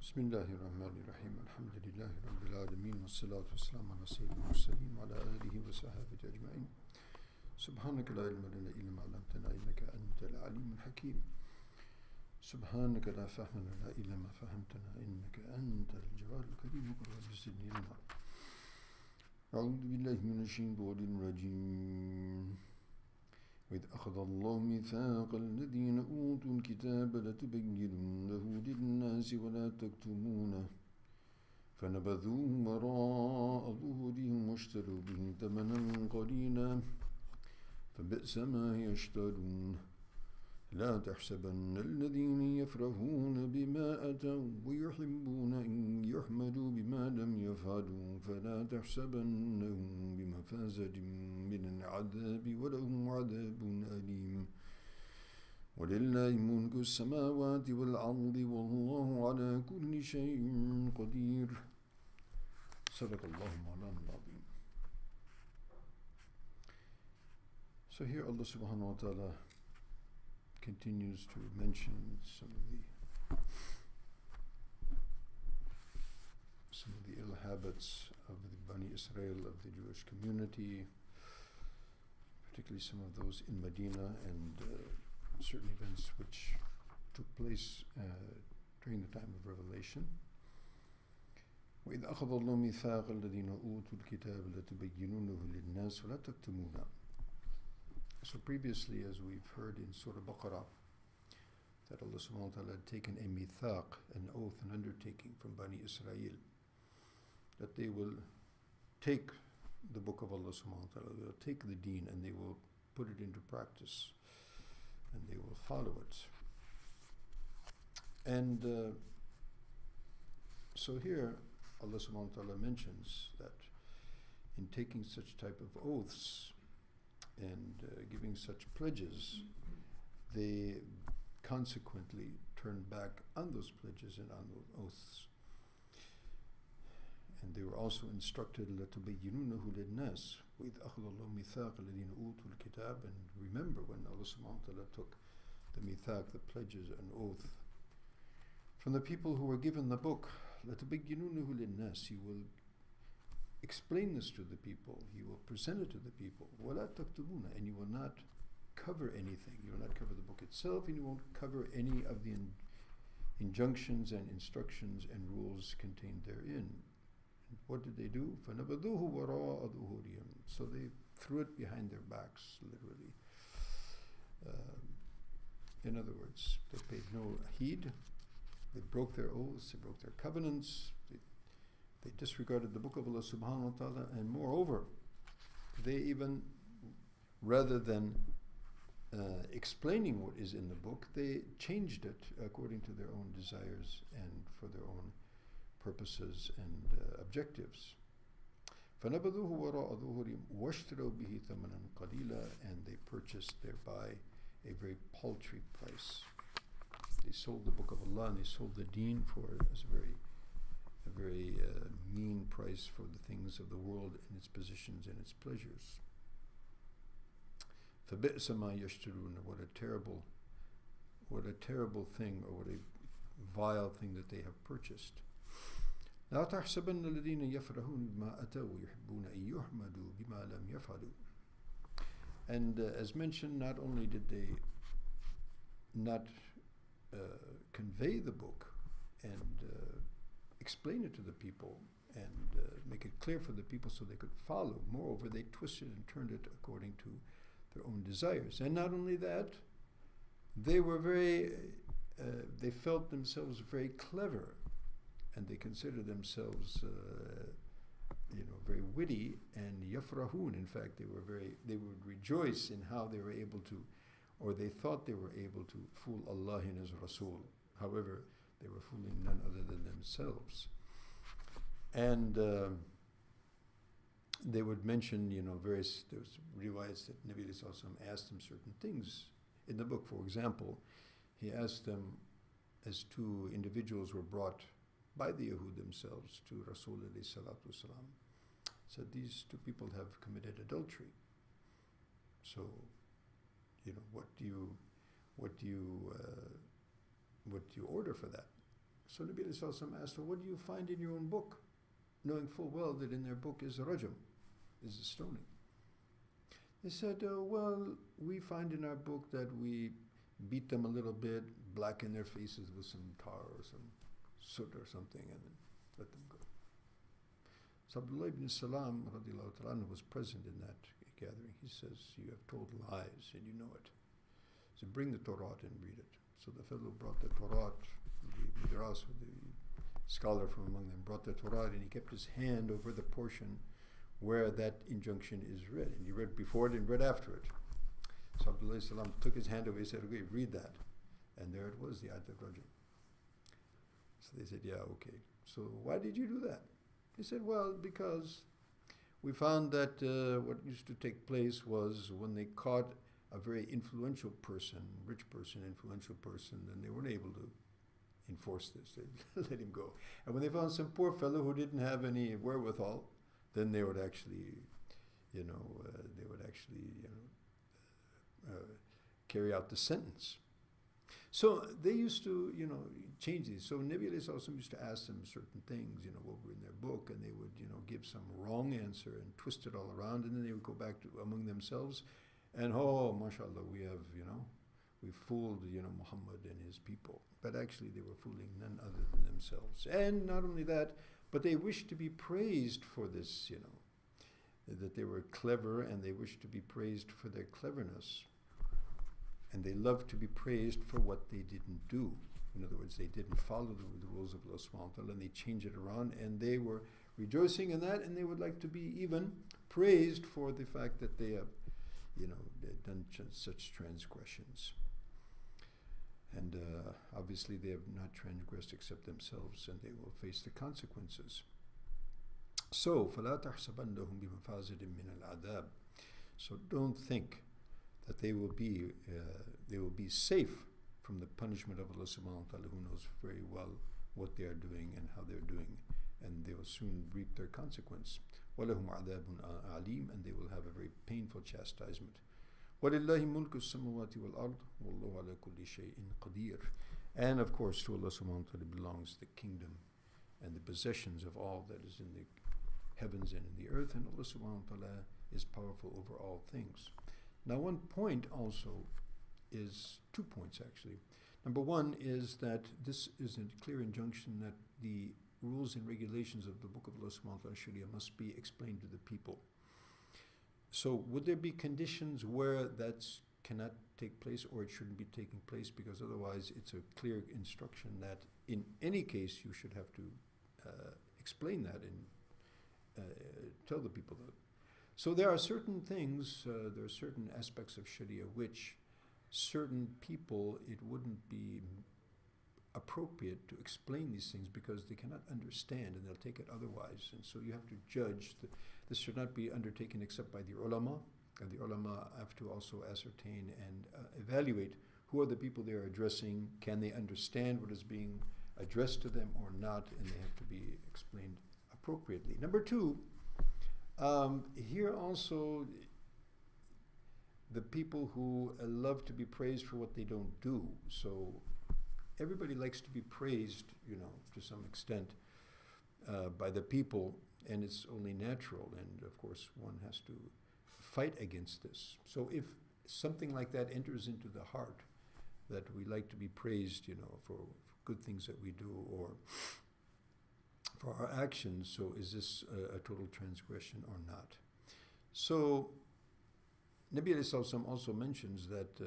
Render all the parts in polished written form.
Bismillahirrahmanirrahim. Alhamdulillahi Rabbil Alameen. Wassalatu wassalamu ala sayyidil mursaleen wa ala alihi wa sahabati ajma'in. Subhanaka la ilma lana illa ma 'allamtana innaka antal alimul hakim. Subhanaka la fahma lana illa ma fahamtana innaka antal jawadul karim. Rabbi zidni ilma. A'udhu billahi minash shaitanir rajim. وإذ أخذ الله ميثاق الذين أوتوا الكتاب لتبيننه للناس ولا تكتمونه فنبذوه وراء ظهورهم واشتروا به ثمنا قليلا فبئس ما يشترون لا تحسبن الذين يفرحون بما أتوا ويحبون أن يحمدوا بما لم يفعلوا فلا تحسبنهم بمفازة من العذاب ولهم عذاب أليم ولله ملك السماوات والأرض والله على كل شيء قدير صدق الله مولانا العظيم. So here Allah subhanahu wa ta'ala continues to mention some of the ill habits of the Bani Israel, of the Jewish community, particularly some of those in Medina, and certain events which took place during the time of revelation. وَإِذْ أَخَذَ اللَّهُ مِيثَاقَ الَّذِينَ أُوتُوا الْكِتَابَ لَتُبَيِّنُنَهُ لِلنَّاسِ وَلَا تَكْتُمُونَهُ. So previously, as we've heard in Surah Baqarah, that Allah subhanahu wa ta'ala had taken a mithaq, an oath, an undertaking from Bani Israel, that they will take the book of Allah subhanahu wa ta'ala, they will take the deen and they will put it into practice and they will follow it. And so here Allah subhanahu wa ta'ala mentions that in taking such type of oaths and giving such pledges, they consequently turned back on those pledges and on those oaths. And they were also instructed, لَتُبَيِّنُونَهُ لِلنَّاسِ وَإِذْ أَخَذَ اللَّهُ مِيثَاقَ الَّذِينَ أُوتُوا الْكِتَابَ. And remember when Allah subhanahu wa ta'ala took the mithaq, the pledges and oath from the people who were given the book, لَتُبَيِّنُونَهُ لِلنَّاسِ. He will explain this to the people, he will present it to the people, وَلَا تَكْتُمُونَ. And you will not cover anything. You will not cover the book itself, and you won't cover any of the injunctions and instructions and rules contained therein. And what did they do? فَنَبَذُوهُ وَرَاءَ ظُهُورِهِمْ. So they threw it behind their backs, literally. In other words, they paid no heed. They broke their oaths, they broke their covenants, they disregarded the book of Allah subhanahu wa ta'ala, and moreover, they even, rather than explaining what is in the book, they changed it according to their own desires and for their own purposes and objectives. فَنَبَذُوهُ وَرَاءَ ظُهُورِهِمْ وَاشْتَرَوْا بِهِ ثَمَنًا قَلِيلًا. And they purchased thereby a very paltry price. They sold the book of Allah and they sold the deen for as a very mean price for the things of the world and its positions and its pleasures. فَبِئْسَ مَا يَشْتَرُونَ. What a terrible thing, or what a vile thing that they have purchased. لَا تَحْسَبَنَّ الَّذِينَ يَفْرَحُونَ بِمَا أَتَوْا وَيُحِبُّونَ أَن يُحْمَدُوا بِمَا لَمْ يَفْعَلُوا. And as mentioned, not only did they not convey the book and explain it to the people and make it clear for the people so they could follow. Moreover, they twisted and turned it according to their own desires. And not only that, they were they felt themselves very clever, and they considered themselves, very witty and yafrahun. In fact, they would rejoice in how they were able to, or they thought they were able to fool Allah and His Rasul. However, they were fooling none other than themselves. And they would mention, there was riwayats that Nabi sallallahu alaihi wasallam asked them certain things in the book. For example, he asked them, as two individuals were brought by the Yahud themselves to Rasul alayhi salatu wasalam, said, these two people have committed adultery. So, what do you order for that? So Nabi Sallallahu Alaihi Wasallam asked, well, what do you find in your own book? Knowing full well that in their book is a rajam, is a stoning. They said, well, we find in our book that we beat them a little bit, blacken their faces with some tar or some soot or something, and then let them go. So Abdullah ibn Salam radiallahu ta'ala was present in that gathering. He says, you have told lies and you know it. So bring the Torah and read it. So the fellow brought the Torah, the Midrash, the scholar from among them brought the Torah, and he kept his hand over the portion where that injunction is read. And he read before it and read after it. So Abdullah Salam took his hand over, he said, okay, read that. And there it was, the Ayat al-Rajam. So they said, yeah, okay. So why did you do that? He said, well, because we found that what used to take place was when they caught a very influential person, rich person, influential person, then they weren't able to enforce this. They let him go. And when they found some poor fellow who didn't have any wherewithal, then they would actually, carry out the sentence. So they used to, change these. So Nabi Alayhi Salatu used to ask them certain things, what were in their book, and they would, give some wrong answer and twist it all around, and then they would go back to among themselves, and mashallah, we have, we fooled, Muhammad and his people. But actually they were fooling none other than themselves. And not only that, but they wished to be praised for this, that they were clever, and they wished to be praised for their cleverness. And they loved to be praised for what they didn't do. In other words, they didn't follow the rules of Allah subhanahu wa ta'ala, and they changed it around, and they were rejoicing in that, and they would like to be even praised for the fact that they have, they've done such transgressions. And obviously they have not transgressed except themselves, and they will face the consequences. So, فَلَا تَحْسَبَنَّهُمْ بِمَفَازِدٍ مِّنَ الْعَذَابِ. So don't think that they will be safe from the punishment of Allah subhanahu wa ta'ala, who knows very well what they are doing and how they're doing, and they will soon reap their consequence. وَلَهُمْ عَذَابٌ عَلِيمٌ, and they will have a very painful chastisement. وَلِلَّهِ مُلْكُ السَّمَوَاتِ وَالْأَرْضِ وَاللَّهُ عَلَى كُلِّ شَيْءٍ قَدِيرٌ. And of course to Allah subhanahu wa ta'ala belongs the kingdom and the possessions of all that is in the heavens and in the earth, and Allah subhanahu wa ta'ala is powerful over all things. Now one point also is, 2 points actually. Number one is that this is a clear injunction that the rules and regulations of the book of Allah subhanahu wa ta'ala Sharia must be explained to the people. So would there be conditions where that cannot take place, or it shouldn't be taking place? Because otherwise it's a clear instruction that in any case you should have to explain that and tell the people that. So there are certain things, there are certain aspects of Sharia which certain people, it wouldn't be appropriate to explain these things because they cannot understand and they'll take it otherwise. And so you have to judge. This should not be undertaken except by the ulama, and the ulama have to also ascertain and evaluate who are the people they are addressing, can they understand what is being addressed to them or not, and they have to be explained appropriately. Number two, here also the people who love to be praised for what they don't do. So everybody likes to be praised, to some extent by the people, and it's only natural, and of course one has to fight against this. So if something like that enters into the heart, that we like to be praised, for good things that we do or for our actions, so is this a total transgression or not? So Nabi Alayhi Salatu also mentions that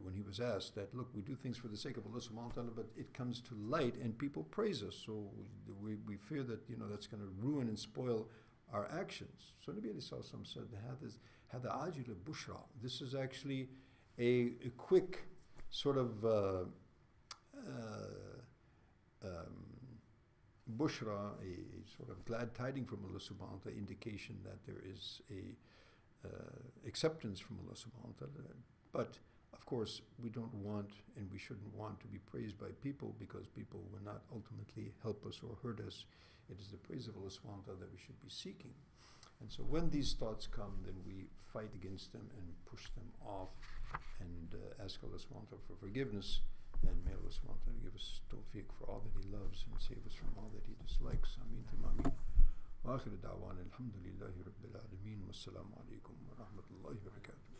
when he was asked that, look, we do things for the sake of Allah subhanahu wa ta'ala, but it comes to light and people praise us, so we fear that that's going to ruin and spoil our actions. So Nabi Alayhi Salatu said, هذا عاجل bushra. This is actually a quick sort of bushra, a sort of glad tiding from Allah subhanahu wa ta'ala, indication that there is a acceptance from Allah subhanahu wa ta'ala. But of course we don't want and we shouldn't want to be praised by people, because people will not ultimately help us or hurt us. It is the praise of Allah subhanahu wa ta'ala that we should be seeking. And so when these thoughts come, then we fight against them and push them off and ask Allah subhanahu wa ta'ala for forgiveness, And may Allah subhanahu wa ta'ala give us tawfiq for all that He loves and save us from all that He dislikes. Ameen thumma ameen. Wa akhiru da'wana alhamdulillahi rabbil alameen. Wassalamu alaikum wa rahmatullahi wa barakatuh.